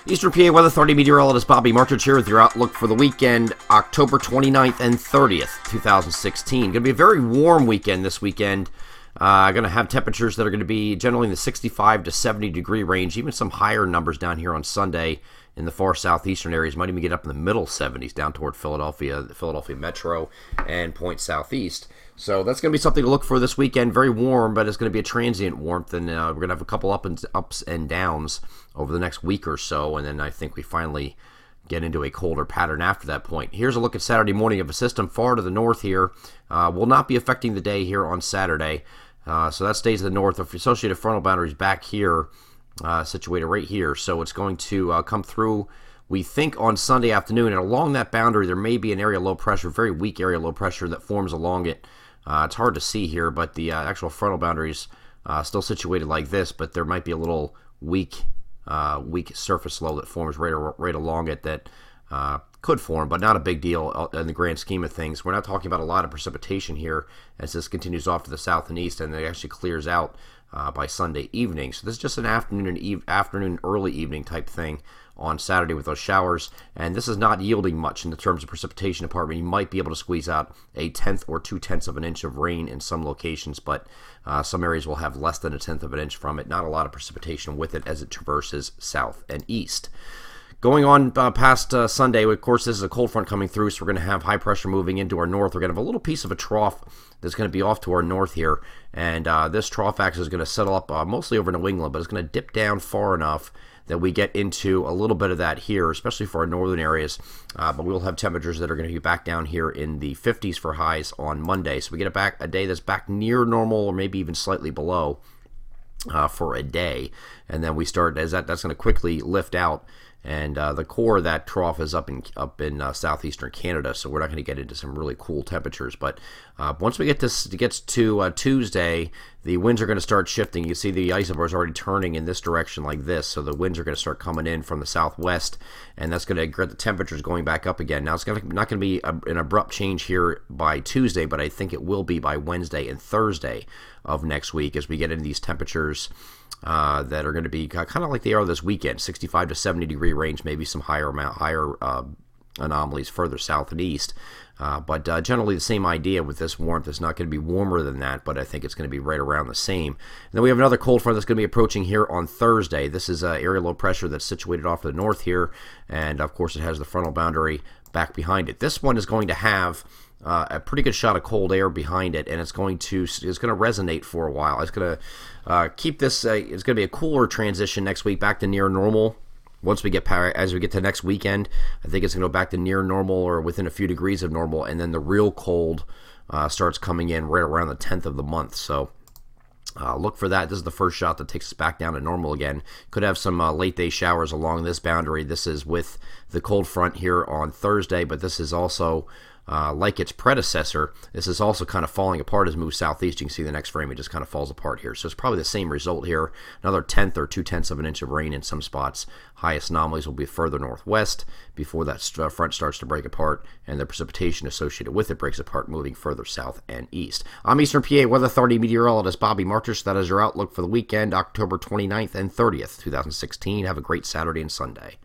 Eastern PA Weather Authority meteorologist Bobby Martich here with your outlook for the weekend, October 29th and 30th, 2016. Going to be a very warm weekend this weekend. Going to have temperatures that are going to be generally in the 65 to 70 degree range, even some higher numbers down here on Sunday in the far southeastern areas. Might even get up in the middle 70s down toward Philadelphia, the Philadelphia metro, and point southeast. So that's going to be something to look for this weekend. Very warm, but it's going to be a transient warmth, and we're going to have a couple ups and downs over the next week or so, and then I think we finally get into a colder pattern after that point. Here's a look at Saturday morning of a system far to the north here. Will not be affecting the day here on Saturday. So that stays to the north. The associated frontal boundary is back here, situated right here. So it's going to come through, we think, on Sunday afternoon. And along that boundary, there may be an area low pressure, very weak area low pressure that forms along it. It's hard to see here, but the actual frontal boundary is still situated like this, but there might be a little weak surface low that forms right along it that could form, but not a big deal in the grand scheme of things. We're not talking about a lot of precipitation here as this continues off to the south and east, and it actually clears out by Sunday evening. So this is just an afternoon, early evening type thing on Saturday with those showers, and this is not yielding much in the terms of precipitation department. You might be able to squeeze out a 1/10 or 2/10 of an inch of rain in some locations, but some areas will have less than a 1/10 of an inch from it. Not a lot of precipitation with it as it traverses south and east. Going on past Sunday, of course, this is a cold front coming through, so we're going to have high pressure moving into our north. We're going to have a little piece of a trough that's going to be off to our north here, and this trough axis is going to settle up mostly over New England, but it's going to dip down far enough that we get into a little bit of that here, especially for our northern areas, but we'll have temperatures that are going to be back down here in the 50s for highs on Monday. So we get a day that's back near normal or maybe even slightly below for a day, and then we start, as that's going to quickly lift out. And the core of that trough is up in southeastern Canada, so we're not going to get into some really cool temperatures. But once we get to Tuesday, the winds are going to start shifting. You see the isobar is already turning in this direction like this, so the winds are going to start coming in from the southwest, and that's going to get the temperatures going back up again. Now, it's not going to be an abrupt change here by Tuesday, but I think it will be by Wednesday and Thursday of next week as we get into these temperatures that are going to be kind of like they are this weekend, 65 to 70 degree range, maybe some higher anomalies further south and east. But generally the same idea with this warmth. It's not going to be warmer than that, but I think it's going to be right around the same. And then we have another cold front that's going to be approaching here on Thursday. This is area low pressure that's situated off to the north here, and of course it has the frontal boundary back behind it. This one is going to have a pretty good shot of cold air behind it, and it's going to resonate for a while. It's going to keep this. It's going to be a cooler transition next week back to near normal. As we get to next weekend, I think it's going to go back to near normal or within a few degrees of normal, and then the real cold starts coming in right around the 10th of the month. So look for that. This is the first shot that takes us back down to normal again. Could have some late day showers along this boundary. This is with the cold front here on Thursday, but this is also like its predecessor, this is also kind of falling apart as it moves southeast. You can see the next frame, it just kind of falls apart here. So it's probably the same result here. Another 1/10 or 2/10 of an inch of rain in some spots. Highest anomalies will be further northwest before that front starts to break apart, and the precipitation associated with it breaks apart, moving further south and east. I'm Eastern PA Weather Authority meteorologist Bobby Martich. That is your outlook for the weekend, October 29th and 30th, 2016. Have a great Saturday and Sunday.